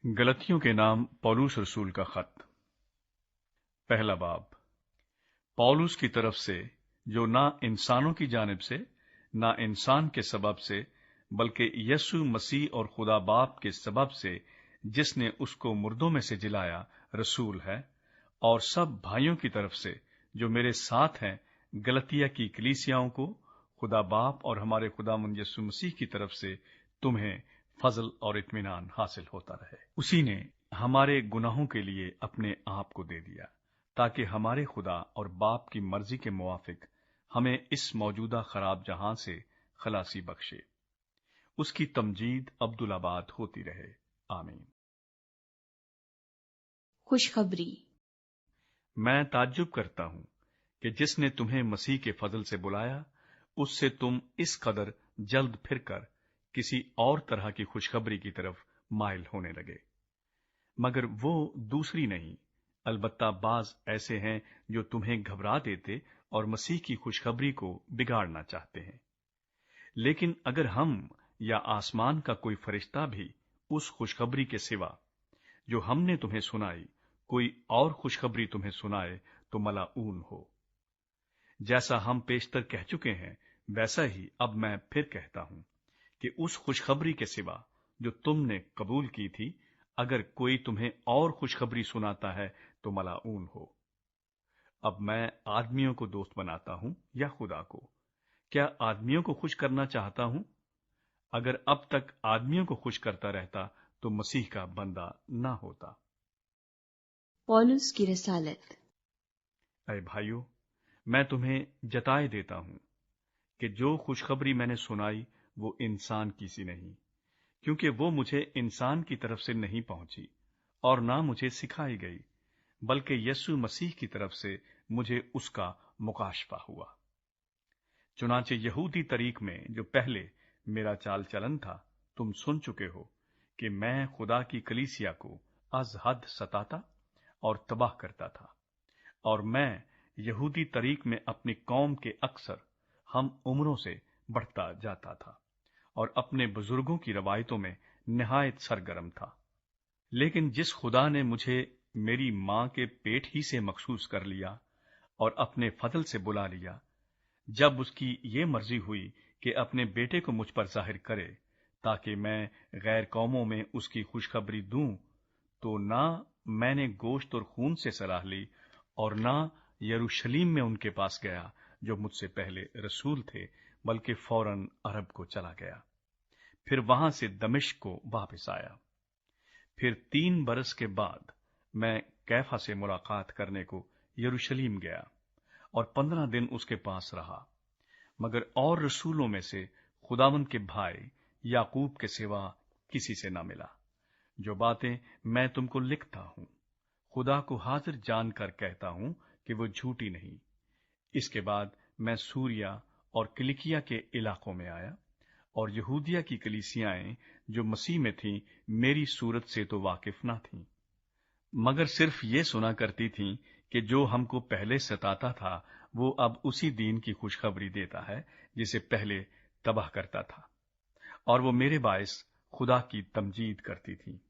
गलतियों के नाम पौलुस रसूल का खत। पहला बाब। पौलुस की तरफ से, जो ना इंसानों की जानिब से ना इंसान के सबब से बल्कि यीशु मसीह और खुदा बाप के सबब से जिसने उसको मुर्दों में से जिलाया रसूल है, और सब भाइयों की तरफ से जो मेरे साथ हैं गलतिया की कलीसियाओं को खुदा बाप और हमारे खुदावंद यीशु मसीह की तरफ से तुम्हें फजल और इत्मीनान हासिल होता रहे। उसी ने हमारे गुनाहों के लिए अपने आप को दे दिया ताकि हमारे खुदा और बाप की मर्जी के मुवाफिक हमें इस मौजूदा खराब जहां से खलासी बख्शे। उसकी तमजीद अब्दुलाबाद होती रहे। आमीन। खुशखबरी। मैं ताज्जुब करता हूं कि जिसने तुम्हें मसीह के फजल से बुलाया उससे तुम इस कदर जल्द फिरकर किसी और तरह की खुशखबरी की तरफ माइल होने लगे। मगर वो दूसरी नहीं, अलबत्ता बाज ऐसे हैं जो तुम्हें घबरा देते और मसीह की खुशखबरी को बिगाड़ना चाहते हैं। लेकिन अगर हम या आसमान का कोई फरिश्ता भी उस खुशखबरी के सिवा जो हमने तुम्हें सुनाई कोई और खुशखबरी तुम्हें सुनाए तो मलाऊन हो। जैसा हम पेशतर कह चुके हैं वैसा ही अब मैं फिर कहता हूं कि उस खुशखबरी के सिवा जो तुमने कबूल की थी, अगर कोई तुम्हें और खुशखबरी सुनाता है तो मलाऊन हो। अब मैं आदमियों को दोस्त बनाता हूं या खुदा को? क्या आदमियों को खुश करना चाहता हूं? अगर अब तक आदमियों को खुश करता रहता तो मसीह का बंदा ना होता। पौलुस की रसालत। ऐ भाइयों, मैं तुम्हें जताए देता हूं कि जो खुशखबरी मैंने सुनाई वो इंसान की सी नहीं, क्योंकि वो मुझे इंसान की तरफ से नहीं पहुंची और ना मुझे सिखाई गई, बल्कि यीशु मसीह की तरफ से मुझे उसका मुकाशफा हुआ। चुनांचे यहूदी तरीक में जो पहले मेरा चाल चलन था, तुम सुन चुके हो कि मैं खुदा की कलीसिया को अज हद सताता और तबाह करता था, और मैं यहूदी तरीक में अपनी कौम के अक्सर हम उम्रों से बढ़ता जाता था और अपने बुजुर्गों की रवायतों में निहायत सरगर्म था। लेकिन जिस खुदा ने मुझे मेरी मां के पेट ही से मखसूस कर लिया और अपने फजल से बुला लिया, जब उसकी ये मर्जी हुई कि अपने बेटे को मुझ पर जाहिर करे ताकि मैं गैर कौमों में उसकी खुशखबरी दूं, तो ना मैंने गोश्त और खून से सलाह ली और ना यरूशलेम में उनके पास गया जो मुझसे पहले रसूल थे, बल्कि फौरन अरब को चला गया। फिर वहां से दमिश्क को वापस आया। फिर 3 बरस के बाद मैं कैफा से मुलाकात करने को यरूशलेम गया और 15 दिन उसके पास रहा। मगर और रसूलों में से खुदावंद के भाई याकूब के सिवा किसी से न मिला। जो बातें मैं तुमको लिखता हूं, खुदा को हाजिर जानकर कहता हूं कि वो झूठी नहीं। इसके बाद मैं सूरिया और किलिकिया के इलाकों में आया, और यहूदिया की कलीसियाएं जो मसीह में थीं मेरी सूरत से तो वाकिफ न थीं, मगर सिर्फ ये सुना करती थीं कि जो हमको पहले सताता था वो अब उसी दीन की खुशखबरी देता है जिसे पहले तबाह करता था, और वो मेरे बायस खुदा की तमजीद करती थी।